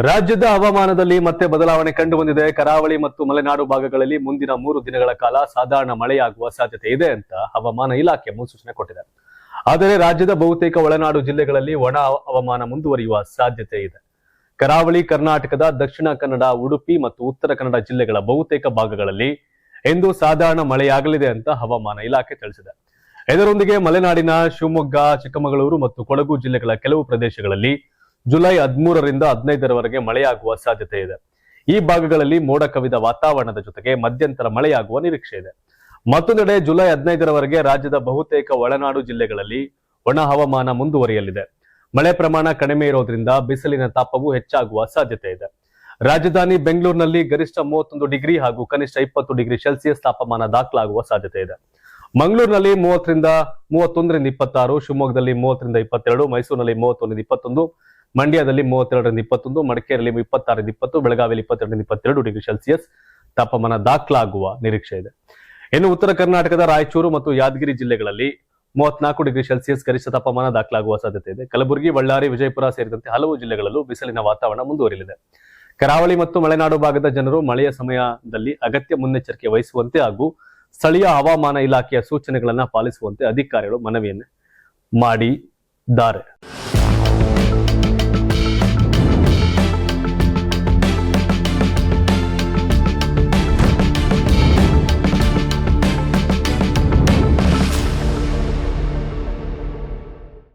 ರಾಜ್ಯದ ಹವಾಮಾನದಲ್ಲಿ ಮತ್ತೆ ಬದಲಾವಣೆ ಕಂಡು ಬಂದಿದೆ. ಕರಾವಳಿ ಮತ್ತು ಮಲೆನಾಡು ಭಾಗಗಳಲ್ಲಿ ಮುಂದಿನ 3 ದಿನಗಳ ಕಾಲ ಸಾಧಾರಣ ಮಳೆಯಾಗುವ ಸಾಧ್ಯತೆ ಇದೆ ಅಂತ ಹವಾಮಾನ ಇಲಾಖೆ ಮುನ್ಸೂಚನೆ ಕೊಟ್ಟಿದೆ. ಆದರೆ ರಾಜ್ಯದ ಬಹುತೇಕ ಒಳನಾಡು ಜಿಲ್ಲೆಗಳಲ್ಲಿ ಒಣ ಹವಾಮಾನ ಮುಂದುವರಿಯುವ ಸಾಧ್ಯತೆ ಇದೆ. ಕರಾವಳಿ ಕರ್ನಾಟಕದ ದಕ್ಷಿಣ ಕನ್ನಡ, ಉಡುಪಿ ಮತ್ತು ಉತ್ತರ ಕನ್ನಡ ಜಿಲ್ಲೆಗಳ ಬಹುತೇಕ ಭಾಗಗಳಲ್ಲಿ ಇಂದು ಸಾಧಾರಣ ಮಳೆಯಾಗಲಿದೆ ಅಂತ ಹವಾಮಾನ ಇಲಾಖೆ ತಿಳಿಸಿದೆ. ಇದರೊಂದಿಗೆ ಮಲೆನಾಡಿನ ಶಿವಮೊಗ್ಗ, ಚಿಕ್ಕಮಗಳೂರು ಮತ್ತು ಕೊಡಗು ಜಿಲ್ಲೆಗಳ ಕೆಲವು ಪ್ರದೇಶಗಳಲ್ಲಿ ಜುಲೈ 13ರಿಂದ 15ರವರೆಗೆ ಮಳೆಯಾಗುವ ಸಾಧ್ಯತೆ ಇದೆ. ಈ ಭಾಗಗಳಲ್ಲಿ ಮೋಡ ಕವಿದ ವಾತಾವರಣದ ಜೊತೆಗೆ ಮಧ್ಯಂತರ ಮಳೆಯಾಗುವ ನಿರೀಕ್ಷೆ ಇದೆ. ಮತ್ತೊಂದೆಡೆ ಜುಲೈ 15ರವರೆಗೆ ರಾಜ್ಯದ ಬಹುತೇಕ ಒಳನಾಡು ಜಿಲ್ಲೆಗಳಲ್ಲಿ ಒಣ ಹವಾಮಾನ ಮುಂದುವರಿಯಲಿದೆ. ಮಳೆ ಪ್ರಮಾಣ ಕಡಿಮೆ ಇರೋದ್ರಿಂದ ಬಿಸಿಲಿನ ತಾಪವೂ ಹೆಚ್ಚಾಗುವ ಸಾಧ್ಯತೆ ಇದೆ. ರಾಜಧಾನಿ ಬೆಂಗಳೂರಿನಲ್ಲಿ ಗರಿಷ್ಠ 31 ಡಿಗ್ರಿ ಹಾಗೂ ಕನಿಷ್ಠ 20 ಡಿಗ್ರಿ ಸೆಲ್ಸಿಯಸ್ ತಾಪಮಾನ ದಾಖಲಾಗುವ ಸಾಧ್ಯತೆ ಇದೆ. ಮಂಗಳೂರಿನಲ್ಲಿ 30ರಿಂದ 31ರಿಂದ 26, ಶಿವಮೊಗ್ಗದಲ್ಲಿ 30ರಿಂದ 22, ಮೈಸೂರಿನಲ್ಲಿ 31ರಿಂದ 21, ಮಂಡ್ಯದಲ್ಲಿ 32ರಿಂದ 21, ಮಡಿಕೇರಿಯಲ್ಲಿ 26ರಿಂದ 20, ಬೆಳಗಾವಿಯಲ್ಲಿ 22ರಿಂದ 22 ಡಿಗ್ರಿ ಸೆಲ್ಸಿಯಸ್ ತಾಪಮಾನ ದಾಖಲಾಗುವ ನಿರೀಕ್ಷೆ ಇದೆ. ಇನ್ನು ಉತ್ತರ ಕರ್ನಾಟಕದ ರಾಯಚೂರು ಮತ್ತು ಯಾದಗಿರಿ ಜಿಲ್ಲೆಗಳಲ್ಲಿ 34 ಡಿಗ್ರಿ ಸೆಲ್ಸಿಯಸ್ ಗರಿಷ್ಠ ತಾಪಮಾನ ದಾಖಲಾಗುವ ಸಾಧ್ಯತೆ ಇದೆ. ಕಲಬುರಗಿ, ಬಳ್ಳಾರಿ, ವಿಜಯಪುರ ಸೇರಿದಂತೆ ಹಲವು ಜಿಲ್ಲೆಗಳಲ್ಲೂ ಬಿಸಿಲಿನ ವಾತಾವರಣ ಮುಂದುವರಿಯಲಿದೆ. ಕರಾವಳಿ ಮತ್ತು ಮಲೆನಾಡು ಭಾಗದ ಜನರು ಮಳೆಯ ಸಮಯದಲ್ಲಿ ಅಗತ್ಯ ಮುನ್ನೆಚ್ಚರಿಕೆ ವಹಿಸುವಂತೆ ಹಾಗೂ ಸ್ಥಳೀಯ ಹವಾಮಾನ ಇಲಾಖೆಯ ಸೂಚನೆಗಳನ್ನು ಪಾಲಿಸುವಂತೆ ಅಧಿಕಾರಿಗಳು ಮನವಿಯನ್ನು ಮಾಡಿದ್ದಾರೆ.